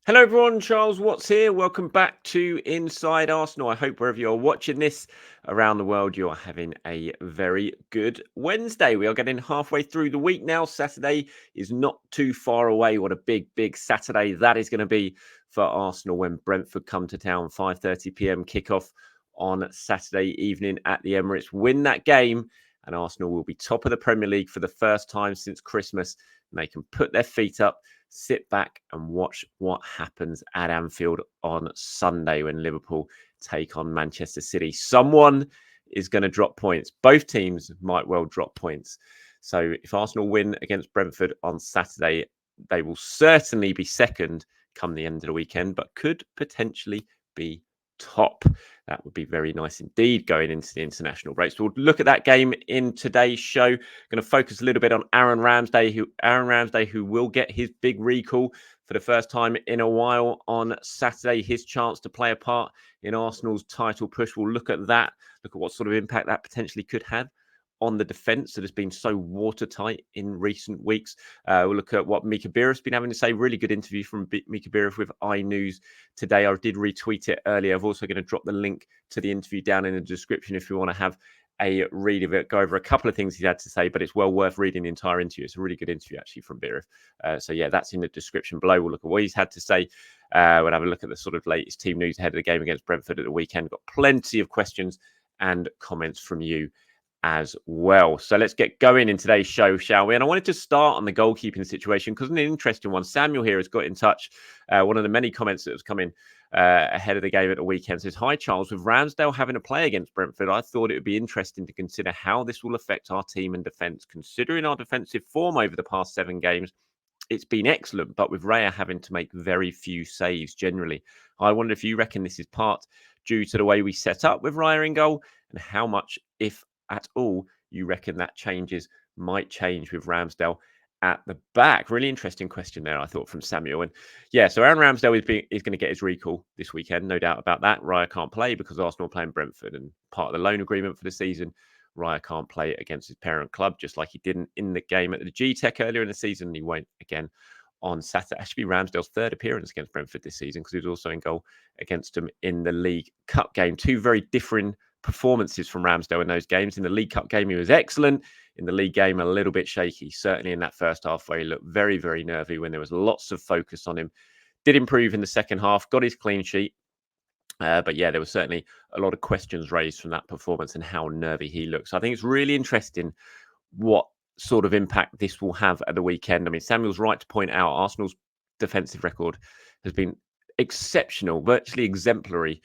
Hello, everyone. Charles Watts here. Welcome back to Inside Arsenal. I hope wherever you're watching this around the world, you are having a very good Wednesday. We are getting halfway through the week now. Saturday is not too far away. What a big Saturday that is going to be for Arsenal when Brentford come to town. 5:30 p.m. kickoff on Saturday evening at the Emirates. Win that game, and Arsenal will be top of the Premier League for the first time since Christmas. And they can put their feet up, sit back and watch what happens at Anfield on Sunday when Liverpool take on Manchester City. Someone is going to drop points. Both teams might well drop points. So if Arsenal win against Brentford on Saturday, they will certainly be second come the end of the weekend, but could potentially be top. That would be very nice indeed going into the international break. So we'll look at that game in today's show. Going to focus a little bit on Aaron Ramsdale, who will get his big recall for the first time in a while on Saturday. His chance to play a part in Arsenal's title push. We'll look at that. Look at what sort of impact that potentially could have on the defence that has been so watertight in recent weeks. We'll look at what Mika Biereth's been having to say. Really good interview from Mika Biereth with iNews today. I did retweet it earlier. I'm also going to drop the link to the interview down in the description if you want to have a read of it, go over a couple of things he had to say, but it's well worth reading the entire interview. It's a really good interview, actually, from Biereth. So, yeah, that's in the description below. We'll look at what he's had to say. We'll have a look at the sort of latest team news ahead of the game against Brentford at the weekend. Got plenty of questions and comments from you as well. So let's get going in today's show, shall we? And I wanted to start on the goalkeeping situation because an interesting one. Samuel here has got in touch. One of the many comments that was coming ahead of the game at the weekend says, "Hi, Charles. With Ramsdale having to play against Brentford, I thought it would be interesting to consider how this will affect our team and defence. Considering our defensive form over the past 7 games, it's been excellent, but with Raya having to make very few saves generally. I wonder if you reckon this is part due to the way we set up with Raya in goal and how much, if at all, you reckon that might change with Ramsdale at the back." Really interesting question there, I thought, from Samuel. And yeah, so Aaron Ramsdale is going to get his recall this weekend, no doubt about that. Raya can't play because Arsenal are playing Brentford, and part of the loan agreement for the season, Raya can't play against his parent club, just like he didn't in the game at the G-Tech earlier in the season. He won't again on Saturday. Actually, Ramsdale's third appearance against Brentford this season because he was also in goal against them in the League Cup game. 2 very different performances from Ramsdale in those games. In the League Cup game, he was excellent. In the league game, a little bit shaky, certainly in that first half where he looked very nervy when there was lots of focus on him. Did improve in the second half, got his clean sheet. But yeah, there was certainly a lot of questions raised from that performance and how nervy he looks. So I think it's really interesting what sort of impact this will have at the weekend. I mean, Samuel's right to point out Arsenal's defensive record has been exceptional, virtually exemplary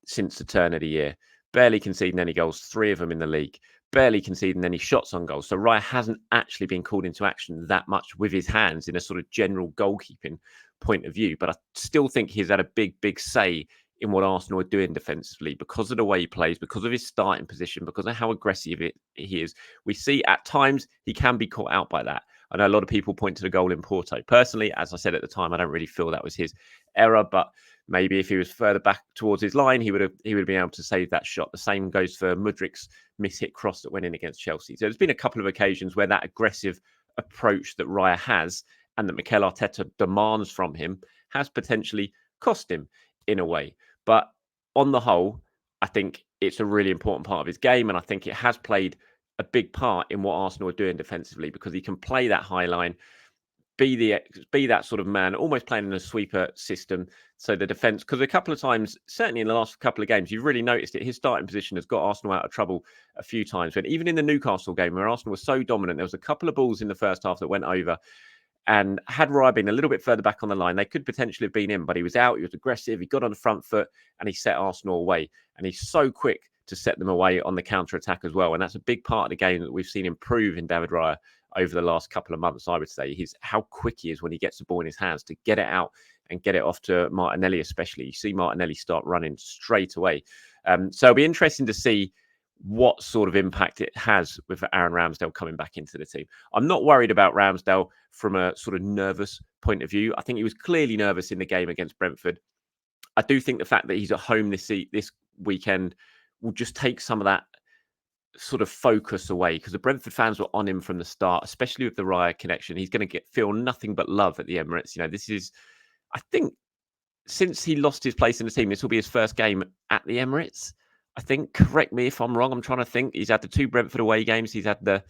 since the turn of the year. Barely conceding any goals, 3 of them in the league. Barely conceding any shots on goal. So Raya hasn't actually been called into action that much with his hands in a sort of general goalkeeping point of view. But I still think he's had a big say in what Arsenal are doing defensively because of the way he plays, because of his starting position, because of how aggressive he is. We see at times he can be caught out by that. I know a lot of people point to the goal in Porto. Personally, as I said at the time, I don't really feel that was his error, but maybe if he was further back towards his line, he would have been able to save that shot. The same goes for Mudrik's miss-hit cross that went in against Chelsea. So there's been a couple of occasions where that aggressive approach that Raya has and that Mikel Arteta demands from him has potentially cost him in a way. But on the whole, I think it's a really important part of his game, and I think it has played a big part in what Arsenal are doing defensively because he can play that high line, be that sort of man, almost playing in a sweeper system. So the defence, because a couple of times, certainly in the last couple of games, you've really noticed it. His starting position has got Arsenal out of trouble a few times. When even in the Newcastle game, where Arsenal was so dominant, there was a couple of balls in the first half that went over. And had Raya been a little bit further back on the line, they could potentially have been in, but he was out, he was aggressive, he got on the front foot, and he set Arsenal away. And he's so quick to set them away on the counter-attack as well. And that's a big part of the game that we've seen improve in David Raya over the last couple of months, I would say. He's how quick he is when he gets the ball in his hands to get it out and get it off to Martinelli especially. You see Martinelli start running straight away. So it'll be interesting to see what sort of impact it has with Aaron Ramsdale coming back into the team. I'm not worried about Ramsdale from a sort of nervous point of view. I think he was clearly nervous in the game against Brentford. I do think the fact that he's at home this weekend will just take some of that sort of focus away because the Brentford fans were on him from the start, especially with the Raya connection. He's going to feel nothing but love at the Emirates. You know, this is I think since he lost his place in the team, this will be his first game at the Emirates. I think, correct me if I'm wrong. I'm trying to think. He's had the 2 Brentford away games. He's had the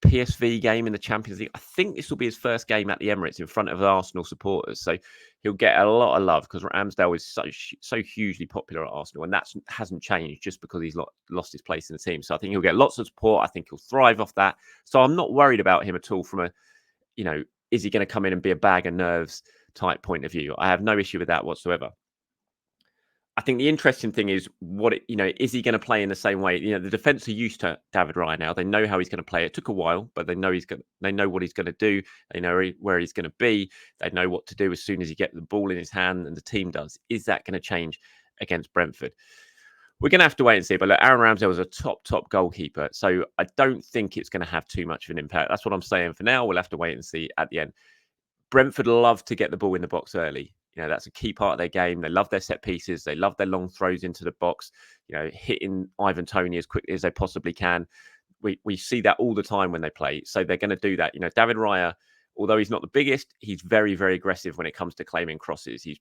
PSV game in the Champions League. I think this will be his first game at the Emirates in front of Arsenal supporters. So he'll get a lot of love because Ramsdale is so hugely popular at Arsenal, and that hasn't changed just because he's lost his place in the team. So I think he'll get lots of support. I think he'll thrive off that. So I'm not worried about him at all from a, is he going to come in and be a bag of nerves type point of view? I have no issue with that whatsoever. I think the interesting thing is is he going to play in the same way? The defense are used to David Raya now. They know how he's going to play. It took a while, but they know they know what he's going to do. They know where he's going to be. They know what to do as soon as he gets the ball in his hand, and the team does. Is that going to change against Brentford? We're going to have to wait and see. But look, Aaron Ramsdale was a top goalkeeper, so I don't think it's going to have too much of an impact. That's what I'm saying for now. We'll have to wait and see at the end. Brentford love to get the ball in the box early. That's a key part of their game. They love their set pieces. They love their long throws into the box, hitting Ivan Toney as quickly as they possibly can. We see that all the time when they play. So they're going to do that. David Raya, although he's not the biggest, he's very, very aggressive when it comes to claiming crosses. He's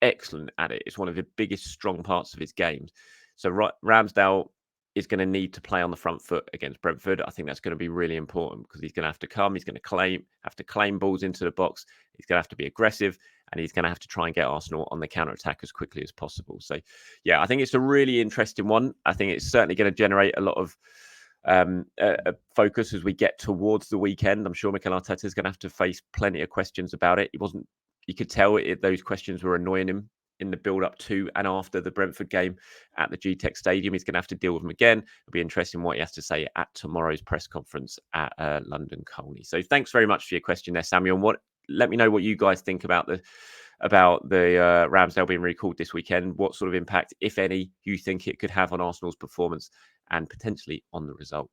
excellent at it. It's one of the biggest strong parts of his game. So Ramsdale is going to need to play on the front foot against Brentford. I think that's going to be really important because he's going to have to come. He's going to have to claim balls into the box. He's going to have to be aggressive, and he's going to have to try and get Arsenal on the counter-attack as quickly as possible. So, yeah, I think it's a really interesting one. I think it's certainly going to generate a lot of focus as we get towards the weekend. I'm sure Mikel Arteta is going to have to face plenty of questions about it. You could tell those questions were annoying him in the build-up to and after the Brentford game at the GTEC Stadium. He's going to have to deal with them again. It'll be interesting what he has to say at tomorrow's press conference at London Colney. So thanks very much for your question there, Samuel. Let me know what you guys think about the Ramsdale being recalled this weekend. What sort of impact, if any, you think it could have on Arsenal's performance and potentially on the result?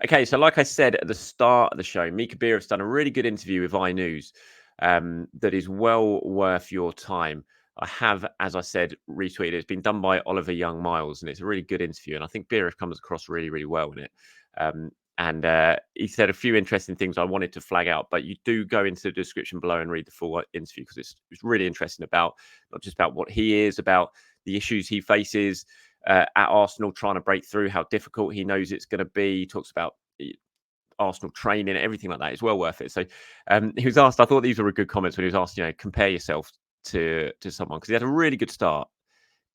Okay, so like I said at the start of the show, Mika Biereth's done a really good interview with iNews that is well worth your time. I have, as I said, retweeted. It's been done by Oliver Young-Miles, and it's a really good interview. And I think Biereth comes across really, really well in it. And he said a few interesting things I wanted to flag out, but you do go into the description below and read the full interview because it's really interesting about not just about what he is, about the issues he faces at Arsenal, trying to break through, how difficult he knows it's going to be. He talks about Arsenal training, everything like that. It's well worth it. So he was asked, I thought these were good comments when he was asked, compare yourself to someone, because he had a really good start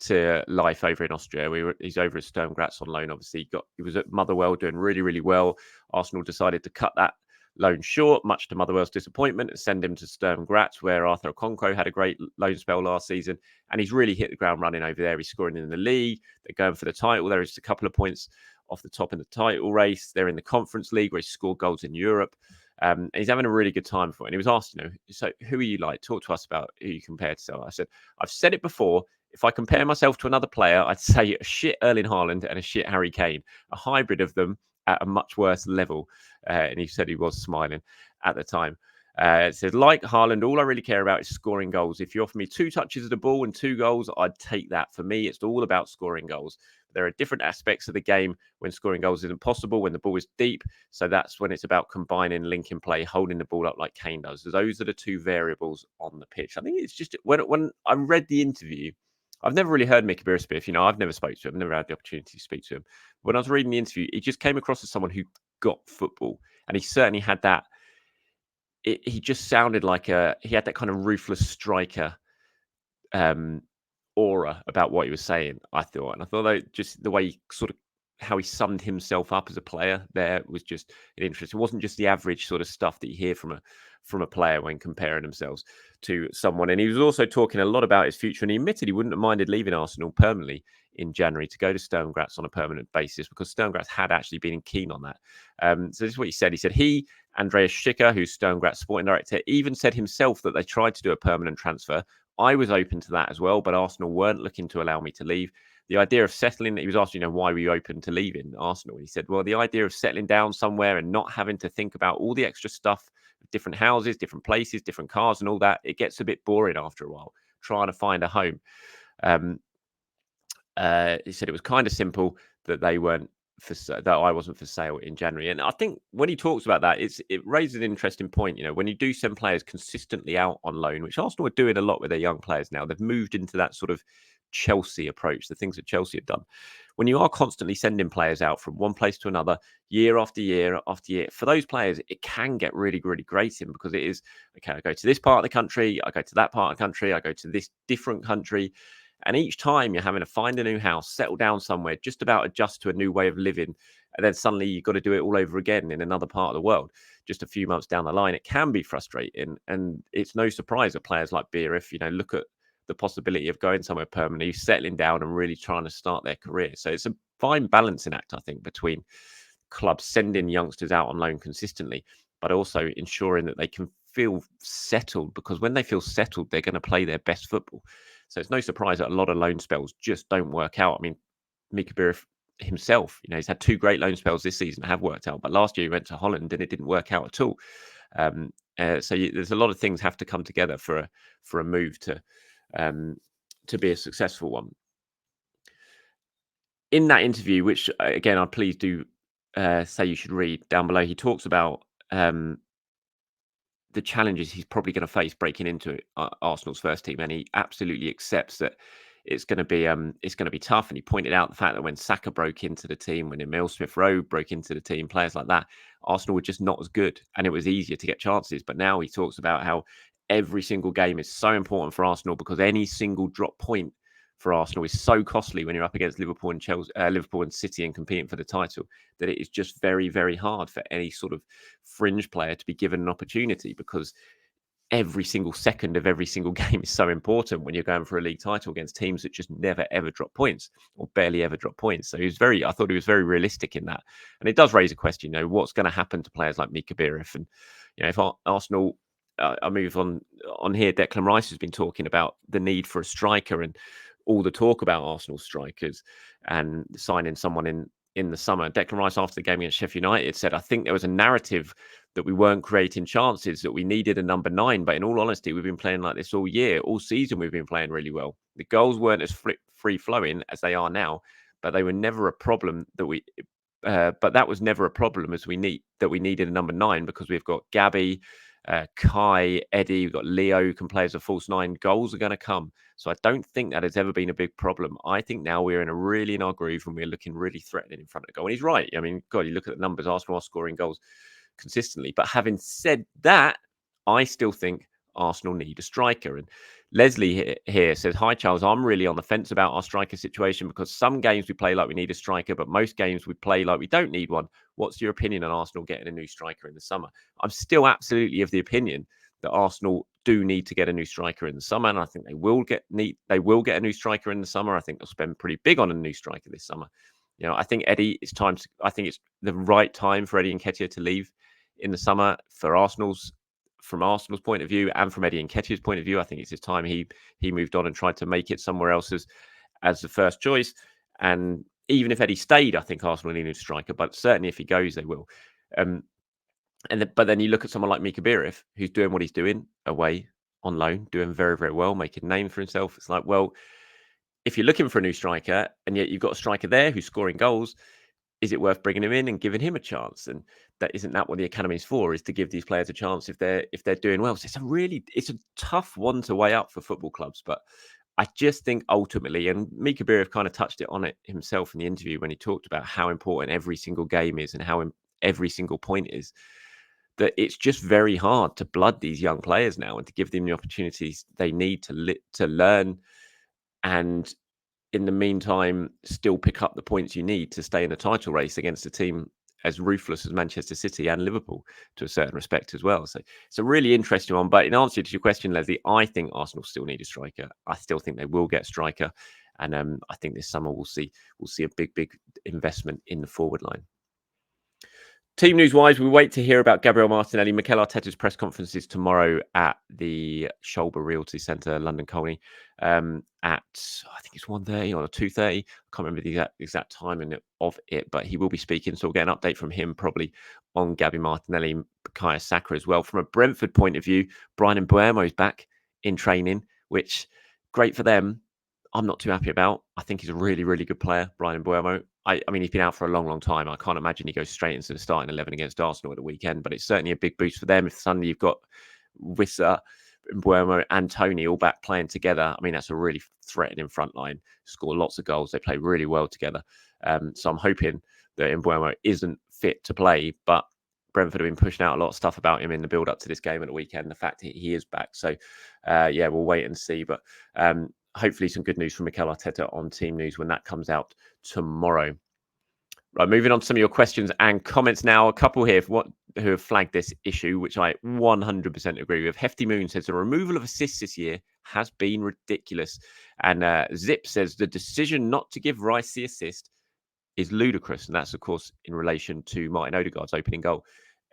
to life over in Austria. He's over at Sturm Graz on loan. Obviously, he was at Motherwell doing really, really well. Arsenal decided to cut that loan short, much to Motherwell's disappointment, and send him to Sturm Graz, where Arthur Okonkwo had a great loan spell last season. And he's really hit the ground running over there. He's scoring in the league. They're going for the title. There is a couple of points off the top in the title race. They're in the Conference League, where he scored goals in Europe. And he's having a really good time for it. And he was asked, so who are you like? Talk to us about who you compare to. So I said, I've said it before. If I compare myself to another player, I'd say a shit Erling Haaland and a shit Harry Kane, a hybrid of them at a much worse level. And he said he was smiling at the time. It says, like Haaland, all I really care about is scoring goals. If you offer me 2 touches of the ball and 2 goals, I'd take that. For me, it's all about scoring goals. There are different aspects of the game when scoring goals isn't possible, when the ball is deep. So that's when it's about combining linking play, holding the ball up like Kane does. Those are the 2 variables on the pitch. I think it's just when I read the interview, I've never really heard Mika Biereth speak. I've never spoke to him, never had the opportunity to speak to him. When I was reading the interview, he just came across as someone who got football, and he certainly had that. He just sounded like he had that kind of ruthless striker aura about what he was saying, I thought. And I thought that just the way how he summed himself up as a player there was just interesting. It wasn't just the average sort of stuff that you hear from a player when comparing themselves to someone. And he was also talking a lot about his future, and he admitted he wouldn't have minded leaving Arsenal permanently in January to go to Sturm Graz on a permanent basis, because Sturm Graz had actually been keen on that. So this is what he said. He said Andreas Schicker, who's Sturm Graz sporting director, even said himself that they tried to do a permanent transfer. I was open to that as well, but Arsenal weren't looking to allow me to leave. The idea of settling, he was asked, why were you open to leaving Arsenal? And he said, well, the idea of settling down somewhere and not having to think about all the extra stuff, different houses, different places, different cars and all that, it gets a bit boring after a while, trying to find a home. He said it was kind of simple, that they weren't that I wasn't for sale in January. And I think when he talks about that, it raises an interesting point. When you do send players consistently out on loan, which Arsenal are doing a lot with their young players now, they've moved into that sort of Chelsea approach, the things that Chelsea have done. When you are constantly sending players out from one place to another, year after year after year, for those players, it can get really, really grating because it is, okay, I go to this part of the country, I go to that part of the country, I go to this different country. And each time you're having to find a new house, settle down somewhere, just about adjust to a new way of living. And then suddenly you've got to do it all over again in another part of the world. Just a few months down the line, it can be frustrating. And it's no surprise that players like Biereth, look at the possibility of going somewhere permanently, settling down and really trying to start their career. So it's a fine balancing act, I think, between clubs sending youngsters out on loan consistently, but also ensuring that they can feel settled, because when they feel settled, they're going to play their best football. So it's no surprise that a lot of loan spells just don't work out. I mean, Mika Biereth himself, he's had 2 great loan spells this season that have worked out, but last year he went to Holland and it didn't work out at all. There's a lot of things have to come together for a move to be a successful one. In that interview, which again, I'd please do say you should read down below, he talks about the challenges he's probably going to face breaking into Arsenal's first team, and he absolutely accepts that it's going to be tough. And he pointed out the fact that when Saka broke into the team, when Emile Smith-Rowe broke into the team, players like that, Arsenal were just not as good, and it was easier to get chances. But now he talks about how every single game is so important for Arsenal, because any single drop point for Arsenal is so costly when you're up against Liverpool and Chelsea, Liverpool and City, and competing for the title, that it is just very, very hard for any sort of fringe player to be given an opportunity, because every single second of every single game is so important when you're going for a league title against teams that just never ever drop points, or barely ever drop points. So I thought he was very realistic in that. And it does raise a question, what's going to happen to players like Mika Biereth? And if Arsenal, I move on here, Declan Rice has been talking about the need for a striker, and all the talk about Arsenal strikers and signing someone in the summer. Declan Rice, after the game against Sheffield United, said, I think there was a narrative that we weren't creating chances, that we needed a number 9. But in all honesty, we've been playing like this all year. All season, we've been playing really well. The goals weren't as free-flowing as they are now, but they were never a problem but that was never a problem we needed a number 9, because we've got Gabby, Kai, Eddie, we've got Leo who can play as a false 9. Goals are going to come. So I don't think that has ever been a big problem. I think now we're in our groove, and we're looking really threatening in front of goal. And he's right. I mean, God, you look at the numbers, Arsenal are scoring goals consistently. But having said that, I still think Arsenal need a striker. And Leslie here says, hi, Charles, I'm really on the fence about our striker situation, because some games we play like we need a striker, but most games we play like we don't need one. What's your opinion on Arsenal getting a new striker in the summer? I'm still absolutely of the opinion that Arsenal do need to get a new striker in the summer, and I think they will get a new striker in the summer. I think they'll spend pretty big on a new striker this summer. I think I think it's the right time for Eddie Nketiah to leave in the summer from Arsenal's point of view, and from Eddie Nketiah's point of view. I think it's his time. He moved on and tried to make it somewhere else as the first choice. And even if Eddie stayed, I think Arsenal need a striker. But certainly if he goes, they will. But then you look at someone like Mika Biereth, who's doing what he's doing away on loan, doing very, very well, making a name for himself. It's like, well, if you're looking for a new striker and yet you've got a striker there who's scoring goals, is it worth bringing him in and giving him a chance? And isn't that what the academy is for? Is to give these players a chance if they're doing well. So it's a tough one to weigh up for football clubs. But I just think ultimately, and Mika Biereth kind of touched on it himself in the interview when he talked about how important every single game is and how every single point is, that it's just very hard to blood these young players now and to give them the opportunities they need to learn, and in the meantime, still pick up the points you need to stay in the title race against a team as ruthless as Manchester City and Liverpool to a certain respect as well. So it's a really interesting one. But in answer to your question, Leslie, I think Arsenal still need a striker. I still think they will get a striker. And I think this summer we'll see a big investment in the forward line. Team news-wise, we wait to hear about Gabriel Martinelli. Mikel Arteta's press conference is tomorrow at the Sholber Realty Centre, London Colney, at, I think it's 1:30 or 2:30. I can't remember the exact timing of it, but he will be speaking, so we'll get an update from him probably on Gabby Martinelli, Bukayo Saka as well. From a Brentford point of view, Bryan Mbeumo is back in training, which great for them. I'm not too happy about. I think he's a really, really good player, Brian Mbeumo. I mean, he's been out for a long, long time. I can't imagine he goes straight into the starting 11 against Arsenal at the weekend, but it's certainly a big boost for them. If suddenly you've got Wissa, Mbeumo and Tony all back playing together, I mean, that's a really threatening front line. Score lots of goals. They play really well together. So I'm hoping that Mbeumo isn't fit to play, but Brentford have been pushing out a lot of stuff about him in the build up to this game at the weekend. The fact that he is back. So, yeah, we'll wait and see. But hopefully some good news from Mikel Arteta on Team News when that comes out tomorrow. Right, moving on to some of your questions and comments now. A couple here who have flagged this issue, which I 100% agree with. Hefty Moon says the removal of assists this year has been ridiculous. And Zip says the decision not to give Rice the assist is ludicrous. And that's, of course, in relation to Martin Odegaard's opening goal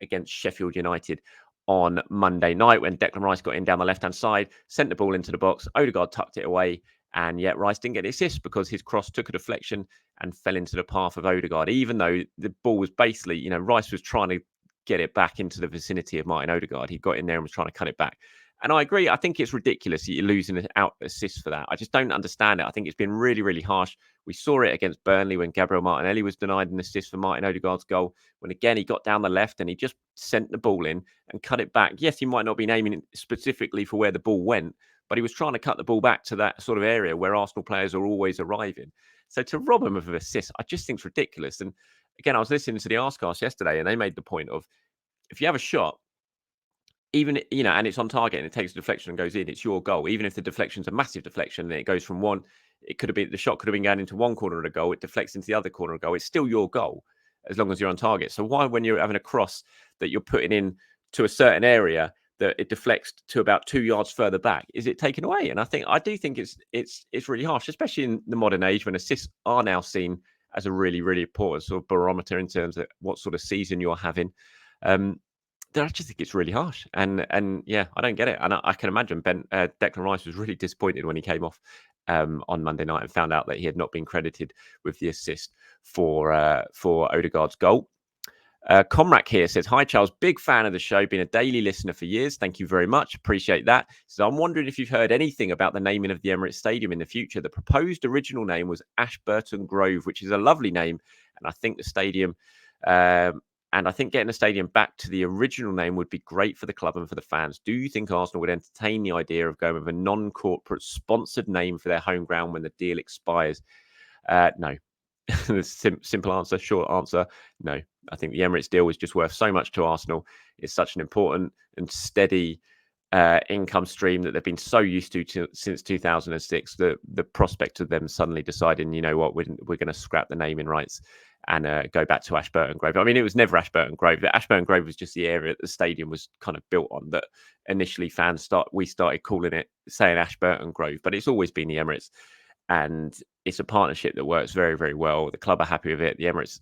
against Sheffield United on Monday night when Declan Rice got in down the left-hand side, sent the ball into the box. Odegaard tucked it away, and yet Rice didn't get the assist because his cross took a deflection and fell into the path of Odegaard, even though the ball was basically, Rice was trying to get it back into the vicinity of Martin Odegaard. He got in there and was trying to cut it back. And I agree. I think it's ridiculous that you're losing an out assist for that. I just don't understand it. I think it's been really, really harsh. We saw it against Burnley when Gabriel Martinelli was denied an assist for Martin Odegaard's goal. When again, he got down the left and he just sent the ball in and cut it back. Yes, he might not be aiming specifically for where the ball went, but he was trying to cut the ball back to that sort of area where Arsenal players are always arriving. So to rob him of an assist, I just think it's ridiculous. And again, I was listening to the Arscast yesterday and they made the point of if you have a shot, even, and it's on target and it takes a deflection and goes in, it's your goal. Even if the deflection's a massive deflection and it goes from one, it could have been, the shot could have been going into one corner of the goal, it deflects into the other corner of the goal. It's still your goal as long as you're on target. So why, when you're having a cross that you're putting in to a certain area, that it deflects to about 2 yards further back, is it taken away? And I do think it's really harsh, especially in the modern age when assists are now seen as a really, really important sort of barometer in terms of what sort of season you're having. I just think it's really harsh, and yeah, I don't get it. And I can imagine Declan Rice was really disappointed when he came off on Monday night and found out that he had not been credited with the assist for Odegaard's goal. Comrack here says, hi, Charles. Big fan of the show. Been a daily listener for years. Thank you very much. Appreciate that. So I'm wondering if you've heard anything about the naming of the Emirates Stadium in the future. The proposed original name was Ashburton Grove, which is a lovely name. And I think the stadium, and I think getting the stadium back to the original name would be great for the club and for the fans. Do you think Arsenal would entertain the idea of going with a non-corporate sponsored name for their home ground when the deal expires? No. Simple answer, short answer, no. I think the Emirates deal was just worth so much to Arsenal. It's such an important and steady income stream that they've been so used to since 2006. The prospect of them suddenly deciding, you know what, we're going to scrap the naming rights and go back to Ashburton Grove. I mean, it was never Ashburton Grove. Ashburton Grove was just the area that the stadium was kind of built on. That initially we started calling it, saying Ashburton Grove, but it's always been the Emirates. And it's a partnership that works very, very well. The club are happy with it. The Emirates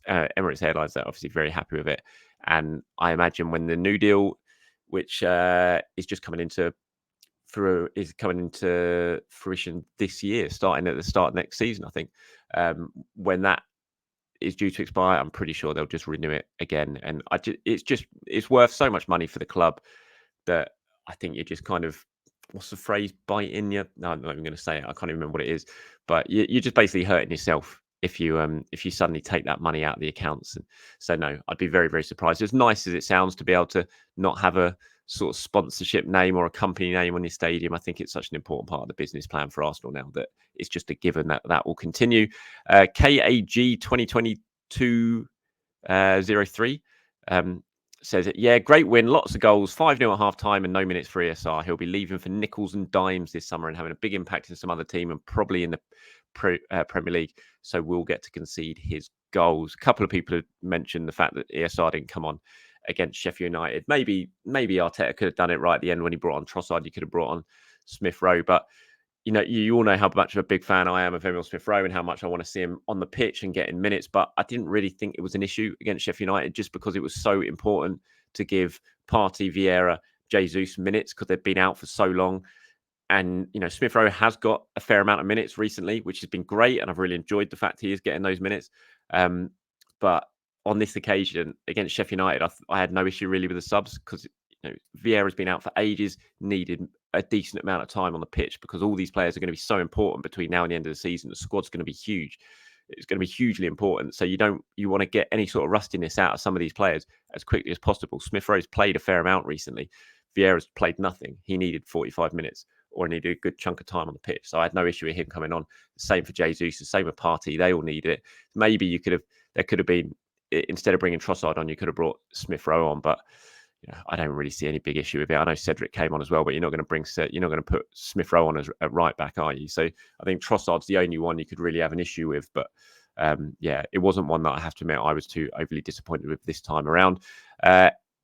Airlines are obviously very happy with it. And I imagine when the new deal, which is just coming into fruition this year, starting at the start of next season, I think, when that is due to expire, I'm pretty sure they'll just renew it again. And it's worth so much money for the club that I think you're just kind of, what's the phrase, biting you? No, I'm not even going to say it. I can't even remember what it is. But you're just basically hurting yourself if you suddenly take that money out of the accounts. And so no, I'd be very, very surprised. As nice as it sounds to be able to not have a sort of sponsorship name or a company name on your stadium, I think it's such an important part of the business plan for Arsenal now that it's just a given that will continue. KAG 2022 03 says, yeah, great win, lots of goals, 5-0 at half time and no minutes for ESR. He'll be leaving for nickels and dimes this summer and having a big impact in some other team and probably in the Premier League. So we'll get to concede his goals. A couple of people have mentioned the fact that ESR didn't come on against Sheffield United. Maybe Arteta could have done it right at the end when he brought on Trossard. He could have brought on Smith Rowe, but you all know how much of a big fan I am of Emile Smith Rowe and how much I want to see him on the pitch and getting minutes. But I didn't really think it was an issue against Sheffield United just because it was so important to give Partey, Vieira, Jesus minutes because they've been out for so long. And, Smith Rowe has got a fair amount of minutes recently, which has been great. And I've really enjoyed the fact he is getting those minutes. But on this occasion against Sheffield United, I had no issue really with the subs because Vieira's been out for ages, needed a decent amount of time on the pitch, because all these players are going to be so important between now and the end of the season. The squad's going to be huge. It's going to be hugely important. So you want to get any sort of rustiness out of some of these players as quickly as possible. Smith Rowe's played a fair amount recently. Vieira's played nothing. He needed 45 minutes or needed a good chunk of time on the pitch. So I had no issue with him coming on. Same for Jesus, the same with Partey. They all needed it. Maybe there could have been, instead of bringing Trossard on, you could have brought Smith Rowe on, but I don't really see any big issue with it. I know Cedric came on as well, but you're not going to put Smith Rowe on as a right back, are you? So I think Trossard's the only one you could really have an issue with. But it wasn't one that I have to admit I was too overly disappointed with this time around.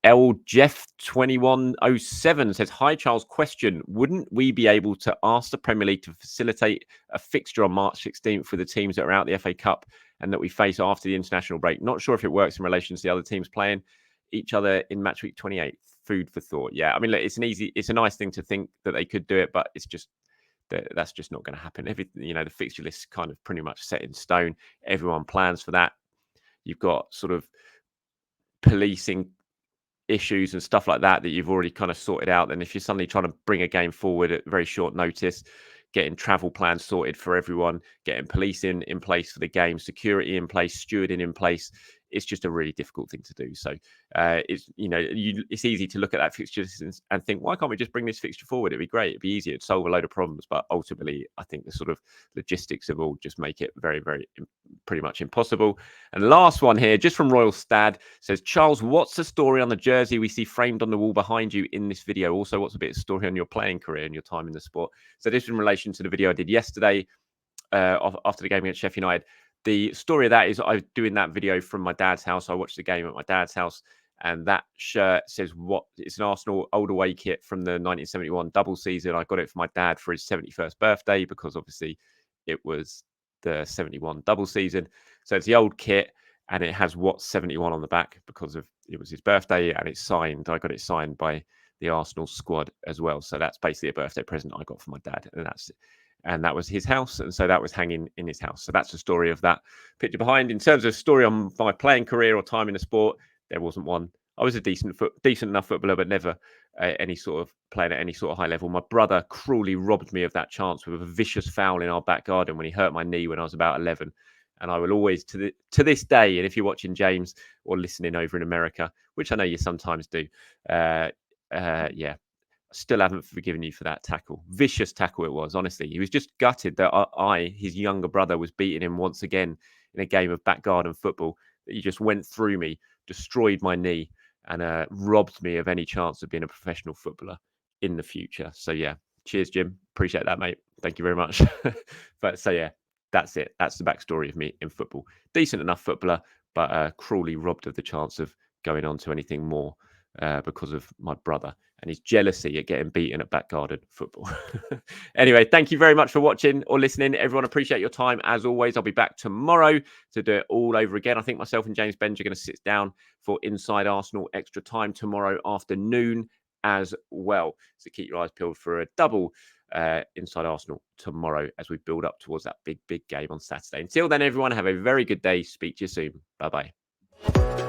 L Jeff 2107 says, "Hi Charles, question: wouldn't we be able to ask the Premier League to facilitate a fixture on March 16th for the teams that are out the FA Cup and that we face after the international break? Not sure if it works in relation to the other teams playing each other in match week 28. Food for thought." Yeah, I mean, look, it's a nice thing to think that they could do it, but it's just that's just not going to happen. The fixture list is kind of pretty much set in stone. Everyone plans for that. You've got sort of policing issues and stuff like that you've already kind of sorted out. Then if you're suddenly trying to bring a game forward at very short notice, getting travel plans sorted for everyone, getting policing in place for the game, security in place, stewarding in place, it's just a really difficult thing to do. So it's easy to look at that fixture and think, why can't we just bring this fixture forward? It'd be great. It'd be easier. It'd solve a load of problems. But ultimately, I think the sort of logistics of all just make it very, very pretty much impossible. And last one here, just from Royal Stad, says, "Charles, what's the story on the jersey we see framed on the wall behind you in this video? Also, what's a bit of story on your playing career and your time in the sport?" So this is in relation to the video I did yesterday after the game against Sheffield United. The story of that is I was doing that video from my dad's house. I watched the game at my dad's house, and that shirt says it's an Arsenal old away kit from the 1971 double season. I got it for my dad for his 71st birthday because obviously it was the 71 double season. So it's the old kit, and it has What's 71 on the back because it was his birthday, and it's signed. I got it signed by the Arsenal squad as well. So that's basically a birthday present I got for my dad, and that was his house, and so that was hanging in his house. So that's the story of that picture behind. In terms of story on my playing career or time in the sport, there wasn't one. I was a decent enough footballer, but never any sort of playing at any sort of high level. My brother cruelly robbed me of that chance with a vicious foul in our back garden when he hurt my knee when I was about 11. And I will always, to this day, and if you're watching James or listening over in America, which I know you sometimes do, still haven't forgiven you for that tackle. Vicious tackle it was, honestly. He was just gutted that his younger brother, was beating him once again in a game of back garden football. That he just went through me, destroyed my knee, and robbed me of any chance of being a professional footballer in the future. So yeah, cheers, Jim. Appreciate that, mate. Thank you very much. But so yeah, that's it. That's the backstory of me in football. Decent enough footballer, but cruelly robbed of the chance of going on to anything more because of my brother and his jealousy at getting beaten at back garden football. Anyway, thank you very much for watching or listening. Everyone, appreciate your time. As always, I'll be back tomorrow to do it all over again. I think myself and James Benge are going to sit down for Inside Arsenal Extra Time tomorrow afternoon as well. So keep your eyes peeled for a double Inside Arsenal tomorrow as we build up towards that big game on Saturday. Until then, everyone, have a very good day. Speak to you soon. Bye-bye.